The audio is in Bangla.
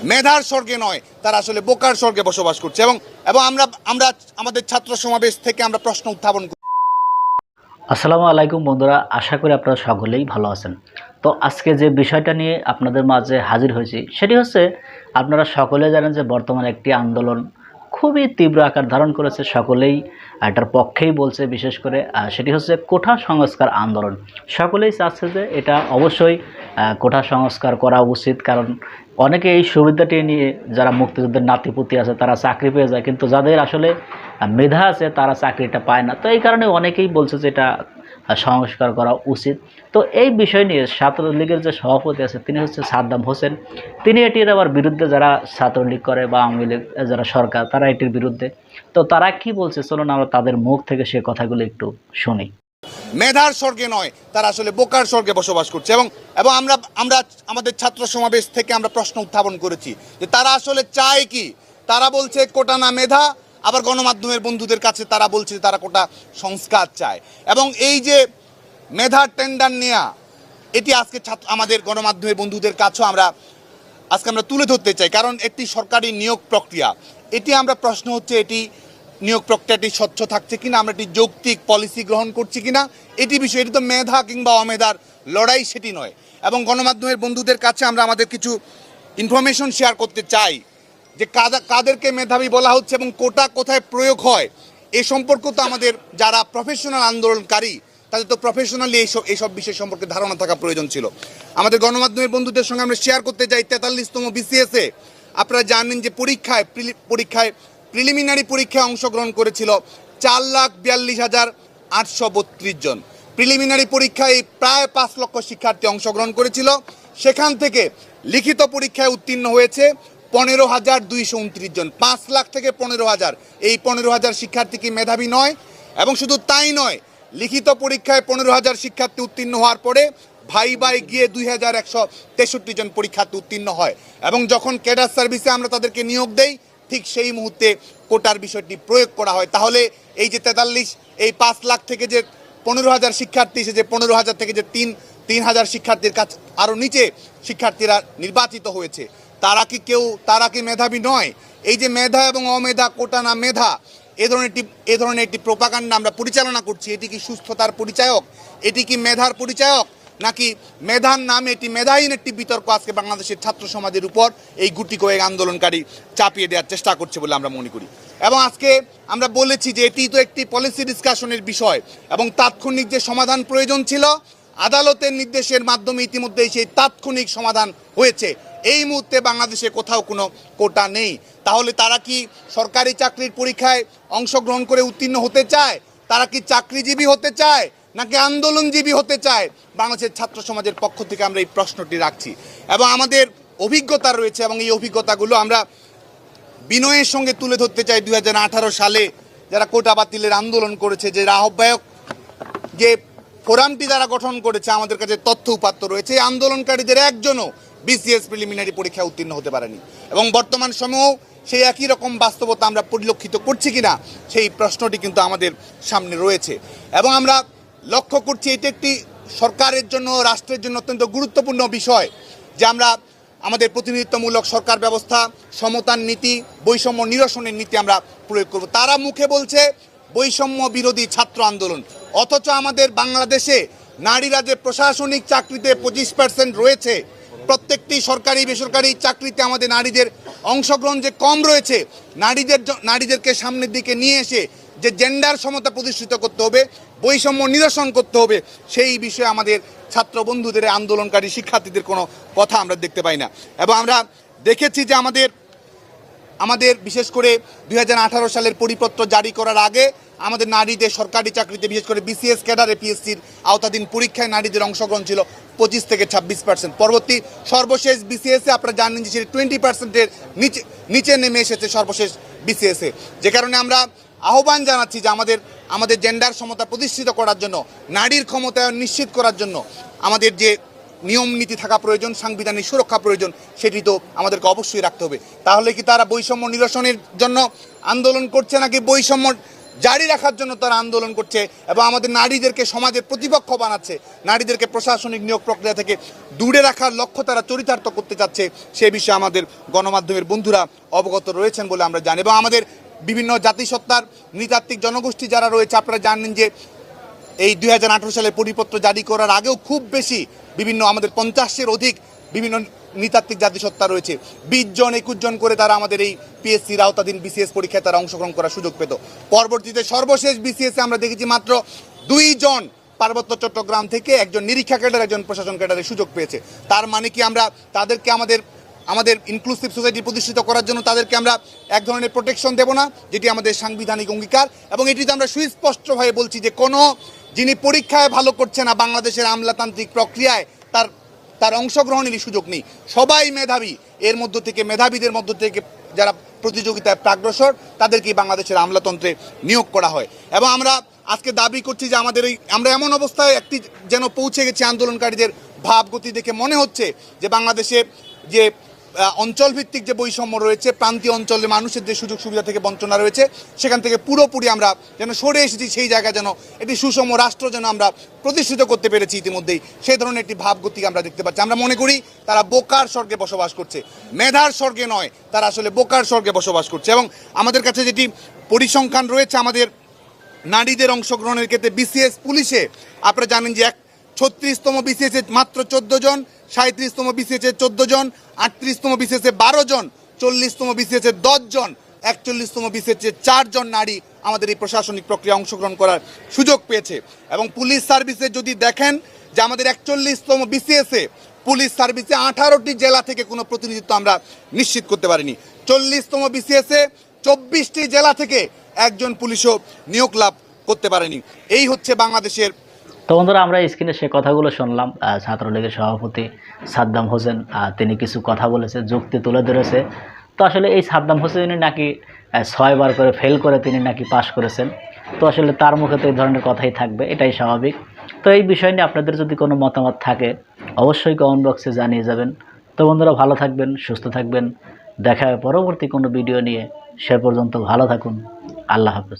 মেধার স্বর্গে নয়, তারা আসলে বোকার স্বর্গে বসবাস করছে। এবং এবং আমরা আমরা আমাদের ছাত্র সমাবেশ থেকে আমরা প্রশ্ন উত্থাপন করি। আসসালামু আলাইকুম বন্ধুরা, আশা করি আপনারা সকলেই ভালো আছেন। তো আজকে যে বিষয়টা নিয়ে আপনাদের মাঝে হাজির হয়েছি সেটি হচ্ছে, আপনারা সকলে জানেন যে বর্তমানে একটি আন্দোলন খুবই তীব্র আকার ধারণ করেছে। সকলেই এটার পক্ষেই বলছে, বিশেষ করে সেটি হচ্ছে কোঠা সংস্কার আন্দোলন। সকলেই চাচ্ছে যে এটা অবশ্যই কোঠা সংস্কার করা উচিত, কারণ অনেকে এই সুবিধাটি নিয়ে, যারা মুক্তিযুদ্ধের নাতিপুতি আছে তারা চাকরি পেয়ে যায়, কিন্তু যাদের আসলে মেধা আছে তারা চাকরিটা পায় না। তো এই কারণে অনেকেই বলছে যে এটা সংস্কার করা উচিত। তো এই বিষয় নিয়ে ছাত্রলীগের যে সভাপতি আছে তিনি হচ্ছে সাদ্দাম হোসেন, তিনি এটির আবার বিরুদ্ধে, যারা ছাত্রলীগ করে বা আওয়ামী লীগ যারা সরকার তারা এটির বিরুদ্ধে। তো তারা কি বলছে চলুন আমরা তাদের মুখ থেকে সে কথাগুলো একটু শুনি। মেধার স্বর্গে নয়, তারা আসলে বোকার স্বর্গে বসবাস করছে। এবং এবং আমরা আমরা আমাদের ছাত্র সমাবেশ থেকে আমরা প্রশ্ন উত্থাপন করেছি যে তারা আসলে চায় কি। তারা বলছে কোটা না মেধা, আবার গণমাধ্যমের বন্ধুদের কাছে তারা বলছে তারা কোটা সংস্কার চায়। এবং এই যে মেধার টেন্ডার নেয়া, এটি আজকে আমাদের গণমাধ্যমের বন্ধুদের কাছেও আজকে আমরা তুলে ধরতে চাই, কারণ একটি সরকারি নিয়োগ প্রক্রিয়া, এটি আমরা প্রশ্ন হচ্ছে এটি নিয়োগ প্রক্রিয়াটি স্বচ্ছ থাকছে কিনা, আমরা একটি যৌক্তিক পলিসি গ্রহণ করছি কিনা, এটি বিষয়। এটি তো মেধা কিংবা অমেধার লড়াই, সেটি নয়। এবং গণমাধ্যমের বন্ধুদের কাছে আমরা আমাদের কিছু ইনফরমেশন শেয়ার করতে চাই যে কাদেরকে মেধাবী বলা হচ্ছে এবং কোটা কোথায় প্রয়োগ হয় এ সম্পর্ক তো আমাদের যারা প্রফেশনাল আন্দোলনকারী তাদের তো প্রফেশনালি এইসব বিষয় সম্পর্কে ধারণা থাকা প্রয়োজন ছিল। আমাদের গণমাধ্যমের বন্ধুদের সঙ্গে আমরা শেয়ার করতে চাই 43তম বিসিএসে আপনারা জানেন যে পরীক্ষায় প্রিলিমিনারি পরীক্ষায় অংশগ্রহণ করেছিল 4,42,832 জন। প্রিলিমিনারি পরীক্ষায় প্রায় 5 লক্ষ শিক্ষার্থী অংশগ্রহণ করেছিল। সেখান থেকে লিখিত পরীক্ষায় উত্তীর্ণ হয়েছে 15,229 জন। 5 লাখ থেকে 15,000, এই 15,000 শিক্ষার্থী কি মেধাবী নয়? এবং শুধু তাই নয়, লিখিত পরীক্ষায় 15,000 শিক্ষার্থী উত্তীর্ণ হওয়ার পরে ভাই গিয়ে 2,163 জন পরীক্ষার্থী উত্তীর্ণ হয়। এবং যখন ক্যাডার সার্ভিসে আমরা তাদেরকে নিয়োগ দেই, ঠিক সেই মুহূর্তে কোটার বিষয়টি প্রয়োগ করা হয়। তাহলে এই যে 5 লাখ থেকে যে 15,000 শিক্ষার্থী, এসে যে 15,000 থেকে যে 3,000 শিক্ষার্থীর কাছে আরও নিচে শিক্ষার্থীরা নির্বাচিত হয়েছে, তারা কি মেধাবী নয়? এই যে মেধা এবং অমেধা, কোটা না মেধা, এ ধরনের একটি প্রোপাগান্ডা আমরা পরিচালনা করছি, এটি কি সুস্থতার পরিচায়ক? এটি কি মেধার পরিচায়ক? নাকি মেধার নামে এটি মেধাহীন একটি বিতর্ক আজকে বাংলাদেশের ছাত্র সমাজের উপর এই গুটি কয়েক আন্দোলনকারী চাপিয়ে দেওয়ার চেষ্টা করছে বলে আমরা মনে করি। এবং আজকে আমরা বলেছি যে এটি তো একটি পলিসি ডিসকাশনের বিষয় এবং তাৎক্ষণিক যে সমাধান প্রয়োজন ছিল, আদালতের নির্দেশের মাধ্যমে ইতিমধ্যেই সেই তাৎক্ষণিক সমাধান হয়েছে। এই মুহূর্তে বাংলাদেশে কোথাও কোনো কোটা নেই। তাহলে তারা কি সরকারি চাকরির পরীক্ষায় অংশগ্রহণ করে উত্তীর্ণ হতে চায়? তারা কি চাকরিজীবী হতে চায় নাকি আন্দোলনজীবী হতে চায়? বাংলাদেশের ছাত্র সমাজের পক্ষ থেকে আমরা এই প্রশ্নটি রাখছি। এবং আমাদের অভিজ্ঞতা রয়েছে এবং এই অভিজ্ঞতাগুলো আমরা বিনয়ের সঙ্গে তুলে ধরতে চাই। 2018 সালে যারা কোটা বাতিলের আন্দোলন করেছে, যে আহ্বায়ক, যে ফোরামটি তারা গঠন করেছে, আমাদের কাছে তথ্য উপাত্ত রয়েছে, এই আন্দোলনকারীদের একজনও বিসিএস প্রিলিমিনারি পরীক্ষায় উত্তীর্ণ হতে পারেনি। এবং বর্তমান সময়েও সেই একই রকম বাস্তবতা আমরা পরিলক্ষিত করছি কিনা, সেই প্রশ্নটি কিন্তু আমাদের সামনে রয়েছে। এবং আমরা লক্ষ্য করছি এটি একটি সরকারের জন্য, রাষ্ট্রের জন্য অত্যন্ত গুরুত্বপূর্ণ বিষয় যে আমরা আমাদের প্রতিনিধিত্বমূলক সরকার ব্যবস্থা, সমতার নীতি, বৈষম্য নিরসনের নীতি আমরা প্রয়োগ করব। তারা মুখে বলছে বৈষম্য বিরোধী ছাত্র আন্দোলন, অথচ আমাদের বাংলাদেশে নারীরা যে প্রশাসনিক চাকরিতে 25% রয়েছে, প্রত্যেকটি সরকারি বেসরকারি চাকরিতে আমাদের নারীদের অংশগ্রহণ যে কম রয়েছে, নারীদেরকে সামনের দিকে নিয়ে এসে যে জেন্ডার সমতা প্রতিষ্ঠিত করতে হবে, বৈষম্য নিরসন করতে হবে, সেই বিষয়ে আমাদের ছাত্র বন্ধুদের, আন্দোলনকারী শিক্ষার্থীদের কোনো কথা আমরা দেখতে পাই না। এবং আমরা দেখেছি যে আমাদের বিশেষ করে 2018 সালের পরিপত্র জারি করার আগে আমাদের নারীদের সরকারি চাকরিতে, বিশেষ করে বিসিএস ক্যাডার এপিএসসির আওতাধীন পরীক্ষায় নারীদের অংশগ্রহণ ছিল 25 থেকে 26%। পরবর্তী সর্বশেষ বিসিএসে আপনারা জানেন যে সেটি 20%-এর নিচে নেমে এসেছে সর্বশেষ বিসিএসে। যে কারণে আমরা আহ্বান জানাচ্ছি যে আমাদের জেন্ডার সমতা প্রতিষ্ঠিত করার জন্য, নারীর ক্ষমতায়ন নিশ্চিত করার জন্য আমাদের যে নিয়ম নীতি থাকা প্রয়োজন, সাংবিধানিক সুরক্ষা প্রয়োজন, সেটি তো আমাদেরকে অবশ্যই রাখতে হবে। তাহলে কি তারা বৈষম্য নিরসনের জন্য আন্দোলন করছে নাকি বৈষম্য জারি রাখার জন্য তারা আন্দোলন করছে এবং আমাদের নারীদেরকে সমাজের প্রতিপক্ষ বানাচ্ছে, নারীদেরকে প্রশাসনিক নিয়োগ প্রক্রিয়া থেকে দূরে রাখার লক্ষ্য তারা চরিতার্থ করতে চাচ্ছে, সে বিষয়ে আমাদের গণমাধ্যমের বন্ধুরা অবগত রয়েছেন বলে আমরা জানি। এবং আমাদের বিভিন্ন জাতিসত্তার নৃতাত্ত্বিক জনগোষ্ঠী যারা রয়েছে, আপনারা জানেন যে এই 2018 সালের পরিপত্র জারি করার আগেও খুব বেশি বিভিন্ন আমাদের 50-এর অধিক বিভিন্ন নৃতাত্ত্বিক জাতিসত্তা রয়েছে। 20 জন 21 জন করে তারা আমাদের এই পিএসসির আওতাধীন বিসিএস পরীক্ষায় তারা অংশগ্রহণ করার সুযোগ পেত। পরবর্তীতে সর্বশেষ বিসিএসে আমরা দেখেছি মাত্র 2 জন পার্বত্য চট্টগ্রাম থেকে, একজন নিরীক্ষা ক্যাডার, একজন প্রশাসন ক্যাডারের সুযোগ পেয়েছে। তার মানে কি আমরা তাদেরকে আমাদের ইনক্লুসিভ সোসাইটি প্রতিষ্ঠিত করার জন্য তাদেরকে আমরা এক ধরনের প্রোটেকশন দেব না, যেটি আমাদের সাংবিধানিক অঙ্গীকার। এবং এটিতে আমরা সুস্পষ্টভাবে বলছি যে যিনি পরীক্ষায় ভালো করছে না, বাংলাদেশের আমলাতান্ত্রিক প্রক্রিয়ায় তার অংশগ্রহণেরই সুযোগ নেই। সবাই মেধাবী, এর মধ্য থেকে মেধাবীদের মধ্য থেকে যারা প্রতিযোগিতায় প্রাগ্রসর তাদেরকেই বাংলাদেশের আমলাতন্ত্রে নিয়োগ করা হয়। এবং আমরা আজকে দাবি করছি যে আমরা এমন অবস্থায় যেন পৌঁছে গেছি, আন্দোলনকারীদের ভাবগতি দেখে মনে হচ্ছে যে বাংলাদেশে যে অঞ্চলভিত্তিক যে বৈষম্য রয়েছে, প্রান্তীয় অঞ্চলের মানুষের যে সুযোগ সুবিধা থেকে বঞ্চনা রয়েছে, সেখান থেকে পুরোপুরি আমরা যেন সরে এসেছি, সেই জায়গায় যেন একটি সুষম রাষ্ট্র যেন আমরা প্রতিষ্ঠিত করতে পেরেছি ইতিমধ্যেই, সেই ধরনের একটি ভাবগতি আমরা দেখতে পাচ্ছি। আমরা মনে করি তারা বোকার স্বর্গে বসবাস করছে, মেধার স্বর্গে নয়, তারা আসলে বোকার স্বর্গে বসবাস করছে। এবং আমাদের কাছে যেটি পরিসংখ্যান রয়েছে আমাদের নারীদের অংশগ্রহণের ক্ষেত্রে বিসিএস পুলিশে, আপনারা জানেন যে 36তম বিসিএসে মাত্র 14 জন, 37তম বিসিএসে 14 জন, 38তম বিসিএসে 12 জন, 40তম বিসিএসে 10 জন, 41তম বিসিএসে 4 জন নারী আমাদের এই প্রশাসনিক প্রক্রিয়া অংশগ্রহণ করার সুযোগ পেয়েছে। এবং পুলিশ সার্ভিসে যদি দেখেন যে আমাদের 41তম বিসিএসে পুলিশ সার্ভিসে 18টি জেলা থেকে কোনো প্রতিনিধিত্ব আমরা নিশ্চিত করতে পারিনি। 40তম বিসিএসে 24টি জেলা থেকে একজন পুলিশও নিয়োগ লাভ করতে পারেনি। এই হচ্ছে বাংলাদেশের। তো বন্ধুরা, আমরা স্ক্রিনে সে কথাগুলো শুনলাম। ছাত্রলীগের সভাপতি সাদ্দাম হোসেন তিনি কিছু কথা বলেছে, যুক্তি তুলে ধরেছে। তো আসলে এই সাদ্দাম হোসেনই নাকি 6 বার করে ফেল করে তিনি নাকি পাশ করেছেন। তো আসলে তার মুখে তো এই ধরনের কথাই থাকবে, এটাই স্বাভাবিক। তো এই বিষয় নিয়ে আপনাদের যদি কোনো মতামত থাকে অবশ্যই কমেন্ট বক্সে জানিয়ে যাবেন। তো বন্ধুরা, ভালো থাকবেন, সুস্থ থাকবেন, দেখা হবে পরবর্তী কোনো ভিডিও নিয়ে। সে পর্যন্ত ভালো থাকুন, আল্লাহ হাফেজ।